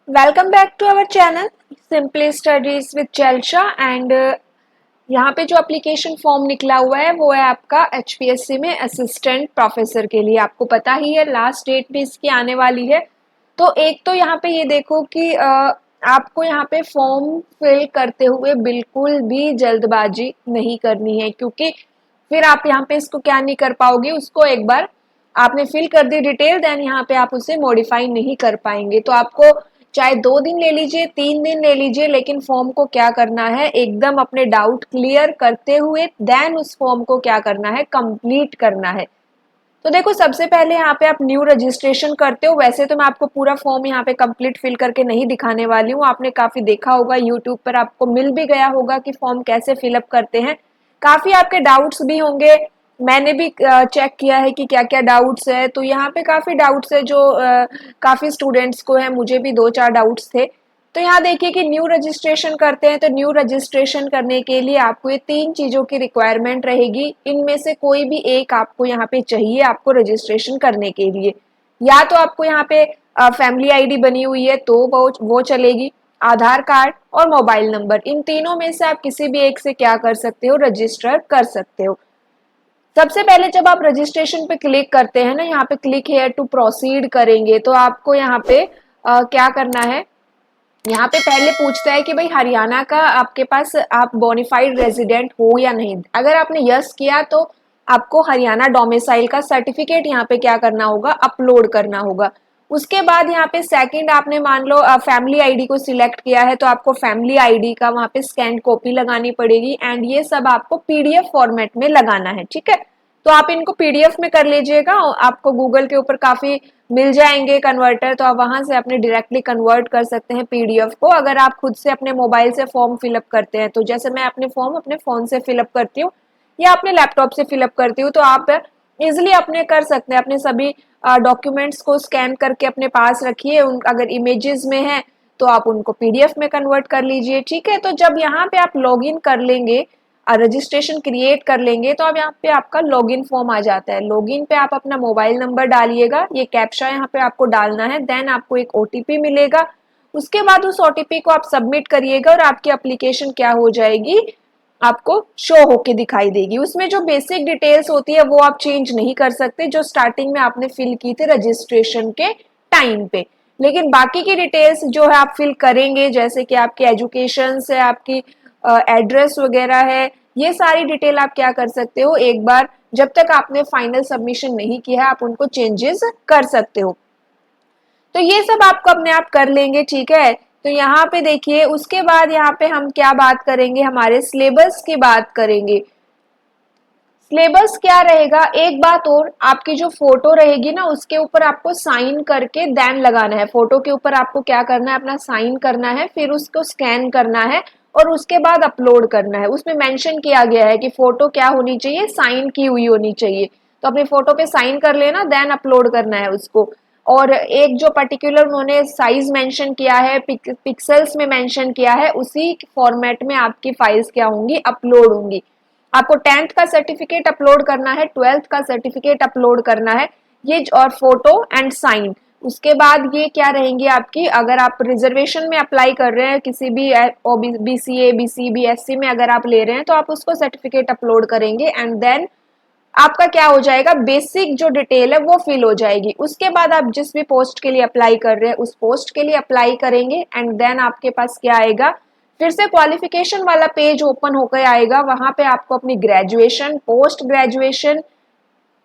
Welcome back to our channel simply studies with Chelsha and यहाँ पे जो एप्लीकेशन फॉर्म निकला हुआ है वो है आपका एचपीएससी में असिस्टेंट प्रोफेसर के लिए। आपको पता ही है लास्ट डेट भी इसकी आने वाली है। तो एक तो यहाँ पे ये देखो कि आपको यहाँ पे फॉर्म फिल करते हुए बिल्कुल भी जल्दबाजी नहीं करनी है, क्योंकि फिर आप यहाँ पे इसको क्या नहीं कर पाओगे, उसको एक बार आपने फिल कर दी डिटेल, देन यहाँ पे आप उसे मॉडिफाई नहीं कर पाएंगे। तो आपको चाहे 2 दिन ले लीजिए, 3 दिन ले लीजिए, लेकिन फॉर्म को क्या करना है, एकदम अपने डाउट क्लियर करते हुए देन उस फॉर्म को क्या करना है, कंप्लीट करना है। तो देखो सबसे पहले यहाँ पे आप न्यू रजिस्ट्रेशन करते हो। वैसे तो मैं आपको पूरा फॉर्म यहाँ पे कंप्लीट फिल करके नहीं दिखाने वाली हूँ, आपने काफी देखा होगा यूट्यूब पर, आपको मिल भी गया होगा कि फॉर्म कैसे फिलअप करते हैं। काफी आपके डाउट्स भी होंगे, मैंने भी चेक किया है कि क्या क्या डाउट्स है। तो यहाँ पे काफी डाउट्स है जो काफी स्टूडेंट्स को है, मुझे भी 2-4 डाउट्स थे। तो यहाँ देखिए कि न्यू रजिस्ट्रेशन करते हैं, तो न्यू रजिस्ट्रेशन करने के लिए आपको ये 3 चीजों की रिक्वायरमेंट रहेगी। इनमें से कोई भी एक आपको यहाँ पे चाहिए आपको रजिस्ट्रेशन करने के लिए। या तो आपको यहाँ पे फैमिली आईडी बनी हुई है तो वो चलेगी, आधार कार्ड और मोबाइल नंबर, इन तीनों में से आप किसी भी एक से क्या कर सकते हो, रजिस्टर कर सकते हो। सबसे पहले जब आप रजिस्ट्रेशन पे क्लिक करते हैं ना, यहाँ पे क्लिक हेयर टू प्रोसीड करेंगे, तो आपको यहाँ पे क्या करना है, यहाँ पे पहले पूछता है कि भाई हरियाणा का आपके पास आप बोनाफाइड रेजिडेंट हो या नहीं। अगर आपने यस किया तो आपको हरियाणा डोमिसाइल का सर्टिफिकेट यहाँ पे क्या करना होगा, अपलोड करना होगा। उसके बाद यहाँ पे सेकंड आपने मान लो फैमिली आईडी को सिलेक्ट किया है, तो आपको फैमिली आईडी का वहाँ पे स्कैन कॉपी लगानी पड़ेगी एंड ये सब आपको पीडीएफ फॉर्मेट में लगाना है, ठीक है। तो आप इनको पीडीएफ में कर लीजिएगा, आपको गूगल के ऊपर काफी मिल जाएंगे कन्वर्टर, तो आप वहां से अपने डायरेक्टली कन्वर्ट कर सकते हैं पीडीएफ को। अगर आप खुद से अपने मोबाइल से फॉर्म फिलअप करते हैं, तो जैसे मैं अपने फॉर्म अपने फोन से फिलअप करती हूँ या अपने लैपटॉप से फिलअप करती हूँ, तो आप इजिली अपने कर सकते हैं। अपने सभी डॉक्यूमेंट्स को स्कैन करके अपने पास रखिए, अगर इमेजेस में है तो आप उनको पीडीएफ में कन्वर्ट कर लीजिए, ठीक है। तो जब यहाँ पे आप लॉग इन कर लेंगे, रजिस्ट्रेशन क्रिएट कर लेंगे, तो अब यहाँ पे आपका लॉगिन फॉर्म आ जाता है। लॉगिन पे आप अपना मोबाइल नंबर डालिएगा, ये कैप्चा यहाँ पे आपको डालना है, देन आपको एक ओटीपी मिलेगा। उसके बाद उस ओटीपी को आप सबमिट करिएगा और आपकी एप्लीकेशन क्या हो जाएगी, आपको शो होके दिखाई देगी। उसमें जो बेसिक डिटेल्स होती है वो आप चेंज नहीं कर सकते, जो स्टार्टिंग में आपने फिल की थी रजिस्ट्रेशन के टाइम पे। लेकिन बाकी की डिटेल्स जो है आप फिल करेंगे, जैसे कि आपकी एजुकेशन से आपकी एड्रेस वगैरह है, ये सारी डिटेल आप क्या कर सकते हो, एक बार जब तक आपने फाइनल सबमिशन नहीं किया है आप उनको चेंजेस कर सकते हो। तो ये सब आपको अपने आप कर लेंगे, ठीक है। तो यहाँ पे देखिए, उसके बाद यहाँ पे हम क्या बात करेंगे, हमारे सिलेबस की बात करेंगे। सिलेबस क्या रहेगा, एक बात और, आपकी जो फोटो रहेगी ना उसके ऊपर आपको साइन करके देन लगाना है। फोटो के ऊपर आपको क्या करना है, अपना साइन करना है, फिर उसको स्कैन करना है और उसके बाद अपलोड करना है। उसमें मेंशन किया गया है कि फोटो क्या होनी चाहिए, साइन की हुई होनी चाहिए। तो अपनी फोटो पे साइन कर लेना, देन अपलोड करना है उसको। और एक जो पर्टिकुलर उन्होंने साइज मेंशन किया है, पिक्सल्स में मेंशन किया है, उसी फॉर्मेट में आपकी फाइल्स क्या होंगी, अपलोड होंगी। आपको 10th का सर्टिफिकेट अपलोड करना है, 12th का सर्टिफिकेट अपलोड करना है, ये और फोटो एंड साइन। उसके बाद ये क्या रहेंगी आपकी, अगर आप रिजर्वेशन में अप्लाई कर रहे हैं किसी भी बीसीए बीसी बीएससी में अगर आप ले रहे हैं, तो आप उसको सर्टिफिकेट अपलोड करेंगे एंड देन आपका क्या हो जाएगा, बेसिक जो डिटेल है वो फिल हो जाएगी। उसके बाद आप जिस भी पोस्ट के लिए अप्लाई कर रहे हैं उस पोस्ट के लिए अप्लाई करेंगे एंड देन आपके पास क्या आएगा, फिर से क्वालिफिकेशन वाला पेज ओपन होकर आएगा। वहां पे आपको अपनी ग्रेजुएशन, पोस्ट ग्रेजुएशन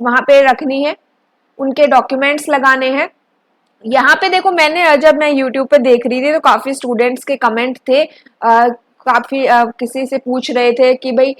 वहां पे रखनी है, उनके डॉक्यूमेंट्स लगाने हैं। यहाँ पे देखो, मैंने जब मैं यूट्यूब पे देख रही थी तो काफी स्टूडेंट्स के कमेंट थे, काफी किसी से पूछ रहे थे कि भाई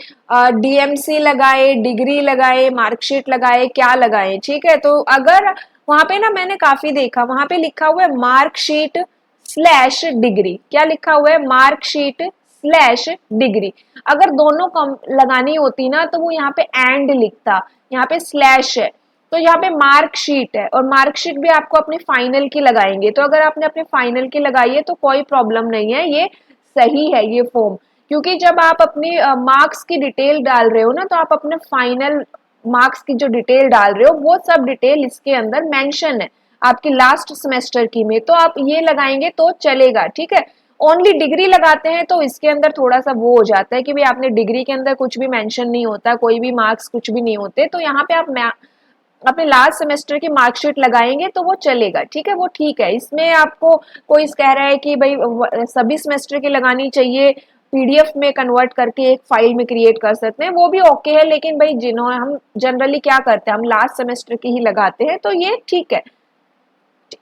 डीएमसी लगाए, डिग्री लगाए, मार्कशीट लगाए, क्या लगाए, ठीक है। तो अगर वहां पे ना, मैंने काफी देखा, वहां पे लिखा हुआ है मार्कशीट स्लैश डिग्री। क्या लिखा हुआ है, मार्कशीट स्लैश डिग्री। अगर दोनों कम लगानी होती ना तो वो यहाँ पे एंड लिखता, यहाँ पे स्लैश है। तो यहाँ पे मार्कशीट है और मार्कशीट भी आपको अपने फाइनल की लगाएंगे। तो अगर आपने अपने फाइनल की लगाई है तो कोई प्रॉब्लम नहीं है, ये सही है ये फॉर्म। क्योंकि जब आप अपनी मार्क्स की डिटेल डाल रहे हो ना, तो आप अपने फाइनल मार्क्स की जो डिटेल डाल रहे हो वो सब डिटेल इसके अंदर मेंशन है। आपकी लास्ट सेमेस्टर की में, तो आप ये लगाएंगे तो चलेगा, ठीक है। ओनली डिग्री लगाते हैं तो इसके अंदर थोड़ा सा वो हो जाता है कि भाई आपने डिग्री के अंदर कुछ भी मेंशन नहीं होता, कोई भी मार्क्स कुछ भी नहीं होते, तो यहाँ पे आप अपने लास्ट सेमेस्टर की मार्कशीट लगाएंगे तो वो चलेगा, ठीक है, वो ठीक है। इसमें आपको कोई कह रहा है कि भाई सभी सेमेस्टर की लगानी चाहिए, पीडीएफ में कन्वर्ट करके एक फाइल में क्रिएट कर सकते हैं, वो भी ओके है, लेकिन भाई जिन्होंने हम जनरली क्या करते हैं, हम लास्ट सेमेस्टर की ही लगाते हैं, तो ये ठीक है।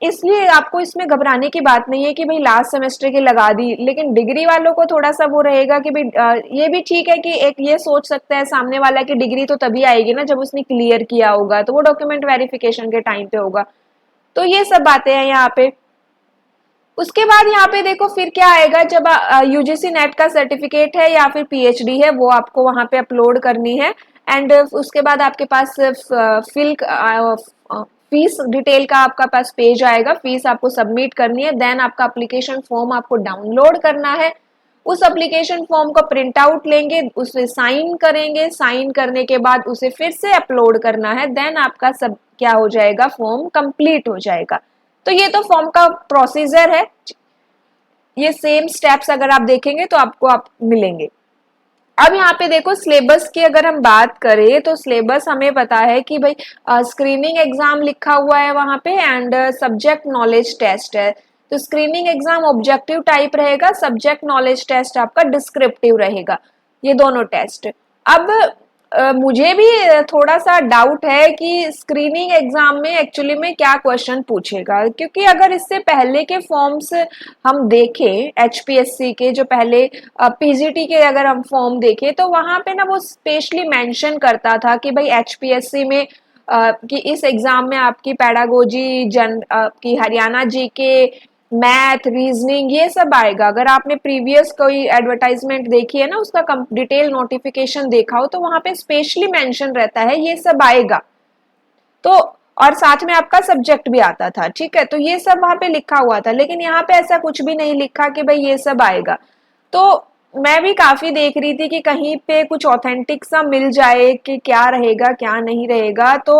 इसलिए आपको इसमें घबराने की बात नहीं है कि भाई लास्ट सेमेस्टर की लगा दी, लेकिन डिग्री वालों को थोड़ा सा वो रहेगा कि भाई ये भी ठीक है कि एक ये सोच सकता है सामने वाला कि डिग्री तो तभी आएगी ना जब उसने क्लियर किया होगा, तो वो डॉक्यूमेंट वेरिफिकेशन के टाइम पे होगा। तो ये सब बातें हैं यहाँ पे। उसके बाद यहाँ पे देखो फिर क्या आएगा, जब यूजीसी नेट का सर्टिफिकेट है या फिर पीएचडी है वो आपको वहां पे अपलोड करनी है। एंड उसके बाद आपके पास फीस डिटेल का आपका पास पेज आएगा, फीस आपको सबमिट करनी है, देन आपका एप्लीकेशन फॉर्म आपको डाउनलोड करना है। उस एप्लीकेशन फॉर्म को प्रिंट आउट लेंगे, उसे साइन करेंगे, साइन करने के बाद उसे फिर से अपलोड करना है, देन आपका सब क्या हो जाएगा, फॉर्म कंप्लीट हो जाएगा। तो ये तो फॉर्म का प्रोसीजर है, ये सेम स्टेप्स अगर आप देखेंगे तो आपको आप मिलेंगे। अब यहाँ पे देखो सिलेबस की अगर हम बात करें तो सिलेबस हमें पता है कि भाई स्क्रीनिंग एग्जाम लिखा हुआ है वहां पे, एंड सब्जेक्ट नॉलेज टेस्ट है। तो स्क्रीनिंग एग्जाम ऑब्जेक्टिव टाइप रहेगा, सब्जेक्ट नॉलेज टेस्ट आपका डिस्क्रिप्टिव रहेगा, ये दोनों टेस्ट। अब मुझे भी थोड़ा सा डाउट है कि स्क्रीनिंग एग्जाम में एक्चुअली में क्या क्वेश्चन पूछेगा, क्योंकि अगर इससे पहले के फॉर्म्स हम देखें एचपीएससी के, जो पहले पीजीटी के अगर हम फॉर्म देखें तो वहां पे ना वो स्पेशली मेंशन करता था कि भाई एचपीएससी में कि इस एग्जाम में आपकी पेडागोजी की हरियाणा जीके, मैथ, रीजनिंग ये सब आएगा। अगर आपने प्रीवियस कोई एडवर्टाइजमेंट देखी है ना, उसका डिटेल नोटिफिकेशन देखा हो तो वहां पे स्पेशली मेंशन रहता है ये सब आएगा। तो और साथ में आपका सब्जेक्ट भी आता था, ठीक है, तो ये सब वहां पे लिखा हुआ था, लेकिन यहाँ पे ऐसा कुछ भी नहीं लिखा कि भाई ये सब आएगा। तो मैं भी काफी देख रही थी कि कहीं पे कुछ ऑथेंटिक सा मिल जाए कि क्या रहेगा क्या नहीं रहेगा। तो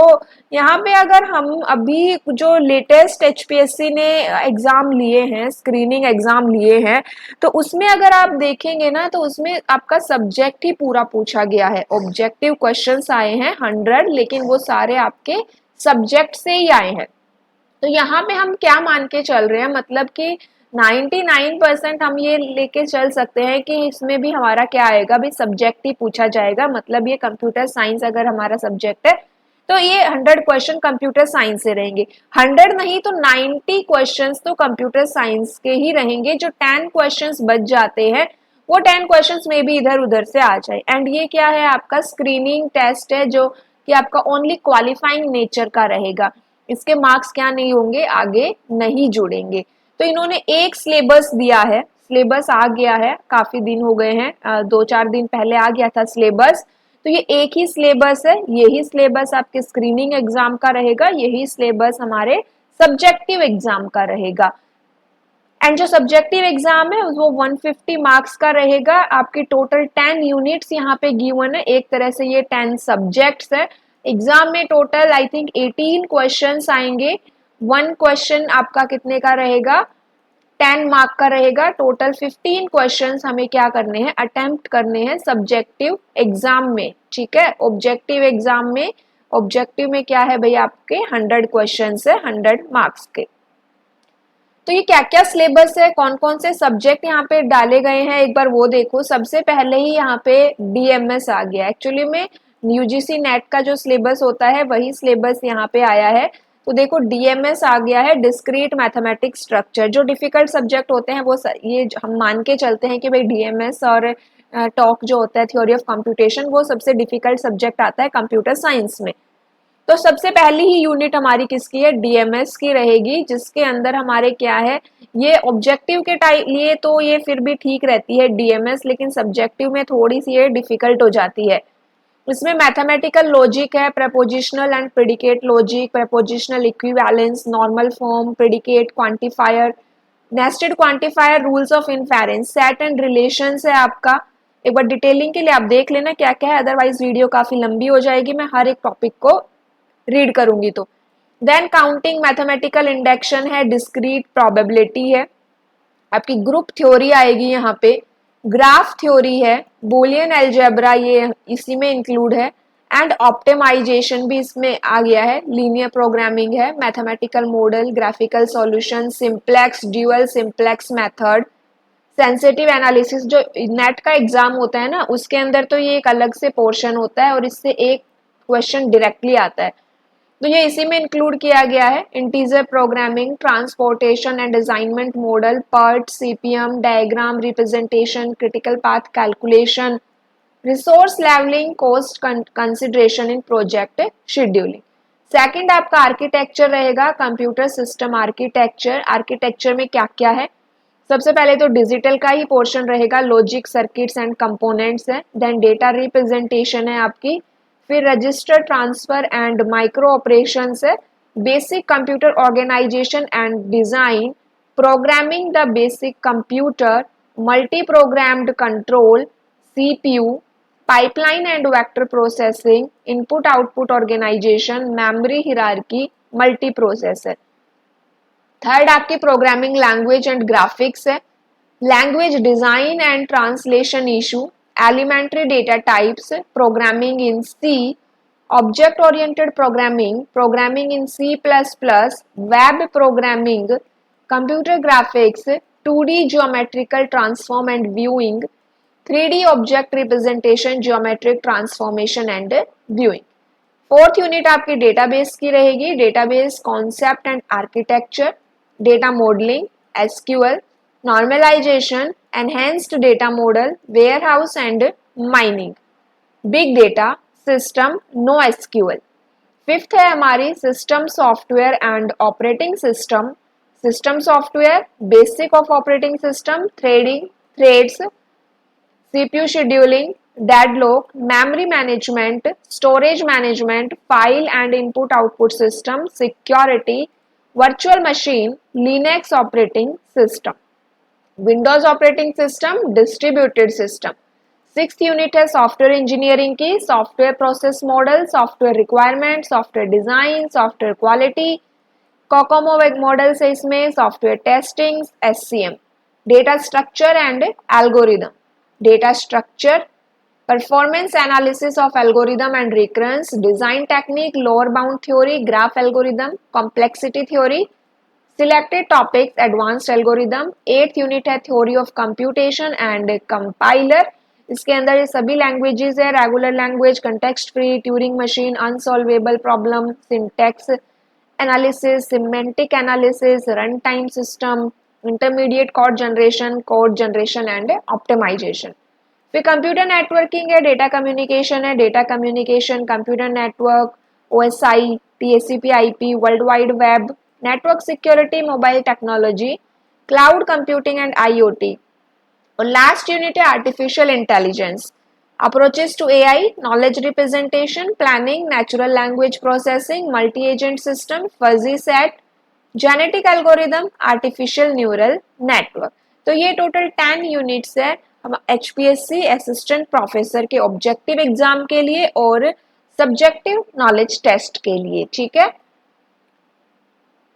यहाँ पे अगर हम अभी जो लेटेस्ट एचपीएससी ने एग्जाम लिए हैं, स्क्रीनिंग एग्जाम लिए हैं, तो उसमें अगर आप देखेंगे ना तो उसमें आपका सब्जेक्ट ही पूरा पूछा गया है। ऑब्जेक्टिव क्वेश्चंस आए हैं 100, लेकिन वो सारे आपके सब्जेक्ट से ही आए हैं। तो यहाँ पे हम क्या मान के चल रहे हैं, मतलब कि 99% हम ये लेके चल सकते हैं कि इसमें भी हमारा क्या आएगा, भी सब्जेक्ट ही पूछा जाएगा। मतलब ये कंप्यूटर साइंस अगर हमारा सब्जेक्ट है तो ये 100 क्वेश्चन कंप्यूटर साइंस से रहेंगे, 100 नहीं तो 90 क्वेश्चंस तो कंप्यूटर साइंस के ही रहेंगे। जो 10 क्वेश्चंस बच जाते हैं वो 10 क्वेश्चंस में भी इधर उधर से आ जाए। एंड ये क्या है, आपका स्क्रीनिंग टेस्ट है जो कि आपका ओनली क्वालिफाइंग नेचर का रहेगा, इसके मार्क्स क्या नहीं होंगे, आगे नहीं जुड़ेंगे। तो इन्होंने एक सिलेबस दिया है, सिलेबस आ गया है, काफी दिन हो गए हैं, 2-4 दिन पहले आ गया था सिलेबस। तो ये एक ही सिलेबस है, यही सिलेबस आपके स्क्रीनिंग एग्जाम का रहेगा, यही सिलेबस हमारे सब्जेक्टिव एग्जाम का रहेगा। एंड जो सब्जेक्टिव एग्जाम है वो 150 मार्क्स का रहेगा। आपके टोटल 10 यूनिट्स यहाँ पे गिवन है, एक तरह से ये 10 सब्जेक्ट्स है। एग्जाम में टोटल आई थिंक 18 क्वेश्चंस आएंगे। 1 क्वेश्चन आपका कितने का रहेगा, 10 मार्क का रहेगा। टोटल 15 क्वेश्चंस हमें क्या करने हैं, अटेम्प्ट करने हैं सब्जेक्टिव एग्जाम में, ठीक है। ऑब्जेक्टिव एग्जाम में, ऑब्जेक्टिव में क्या है भाई, आपके 100 क्वेश्चंस है 100 मार्क्स के। तो ये क्या क्या सिलेबस है, कौन कौन से सब्जेक्ट यहाँ पे डाले गए हैं, एक बार वो देखो। सबसे पहले ही यहाँ पे डीएमएस आ गया। एक्चुअली में यूजीसी नेट का जो सिलेबस होता है वही सिलेबस यहाँ पे आया है। तो देखो डीएमएस आ गया है, डिस्क्रीट मैथमेटिक्स स्ट्रक्चर। जो डिफिकल्ट सब्जेक्ट होते हैं वो ये हम मान के चलते हैं कि भाई डीएमएस और टॉक जो होता है थ्योरी ऑफ कंप्यूटेशन, वो सबसे डिफिकल्ट सब्जेक्ट आता है कंप्यूटर साइंस में। तो सबसे पहली ही यूनिट हमारी किसकी है, डीएमएस की रहेगी, जिसके अंदर हमारे क्या है, ये ऑब्जेक्टिव के लिए तो ये फिर भी ठीक रहती है डीएमएस, लेकिन सब्जेक्टिव में थोड़ी सी ये डिफिकल्ट हो जाती है। इसमें मैथमेटिकल लॉजिक है, propositional and predicate logic, propositional equivalence, normal form, predicate, quantifier, nested quantifier, rules of inference, set and relations है आपका। एक बार डिटेलिंग के लिए आप देख लेना क्या क्या है, अदरवाइज वीडियो काफी लंबी हो जाएगी, मैं हर एक टॉपिक को रीड करूंगी। तो देन काउंटिंग मैथमेटिकल इंडेक्शन है, डिस्क्रीट प्रोबेबिलिटी है, आपकी ग्रुप थ्योरी आएगी यहाँ पे, ग्राफ थ्योरी है, बूलियन अलजेब्रा ये इसी में इंक्लूड है, एंड ऑप्टिमाइजेशन भी इसमें आ गया है, लीनियर प्रोग्रामिंग है, mathematical model, graphical solution, simplex, dual simplex method, sensitive analysis. जो नेट का एग्जाम होता है ना उसके अंदर तो ये एक अलग से पोर्शन होता है और इससे एक क्वेश्चन डायरेक्टली आता है, तो ये इसी में इंक्लूड किया गया है। Integer programming, transportation and assignment model, PERT, CPM, diagram representation, critical path calculation, resource levelling, cost consideration in project scheduling. Second आपका आर्किटेक्चर रहेगा, कंप्यूटर सिस्टम आर्किटेक्चर। आर्किटेक्चर में क्या क्या है, सबसे पहले तो डिजिटल का ही पोर्शन रहेगा, लॉजिक, सर्किट्स एंड कंपोनेंट्स है, देन डेटा रिप्रेजेंटेशन है आपकी, फिर register transfer and micro operations है, basic computer organisation and design, programming the basic computer, multi programmed control, CPU, pipeline and vector processing, input output organisation, memory hierarchy, multi processor. Third आपकी programming language and graphics है, language design and translation issue, elementary data types, programming in C, object oriented programming, programming in C++, web programming, computer graphics, 2D geometrical transform and viewing, 3D object representation, geometric transformation and viewing. Fourth unit आपकी database की रहेगी, database concept and architecture, data modelling, SQL, normalisation, enhanced data model, warehouse and mining, big data, system, no SQL। Fifth है हमारी system software and operating system, system software, basic of operating system, threading, threads, CPU scheduling, deadlock, memory management, storage management, file and input output system, security, virtual machine, Linux operating system, Windows operating system, distributed system। Sixth unit है software engineering की, software process model, software requirement, software design, software quality, Kokomo models है इसमें, software testing, SCM, data structure and algorithm, data structure, performance analysis of algorithm and recurrence, design technique, lower bound theory, graph algorithm, complexity theory, selected topics, advanced algorithm। Eighth unit है theory of computation and compiler, इसके अंदर ये सभी languages है, regular language, context free, Turing machine, unsolvable problem, syntax analysis, semantic analysis, run time system, intermediate code generation and optimisation. फिर computer networking है, data communication है, data communication, computer network, OSI, TCP IP, world wide web, network security, mobile technology, cloud computing and IoT। और last unit है artificial intelligence, approaches to AI, knowledge representation, planning, natural language processing, multi agent system, fuzzy set, genetic algorithm, artificial neural network. तो ये total 10 units है हम HPSC assistant professor के objective exam के लिए और सब्जेक्टिव नॉलेज टेस्ट के लिए, ठीक है।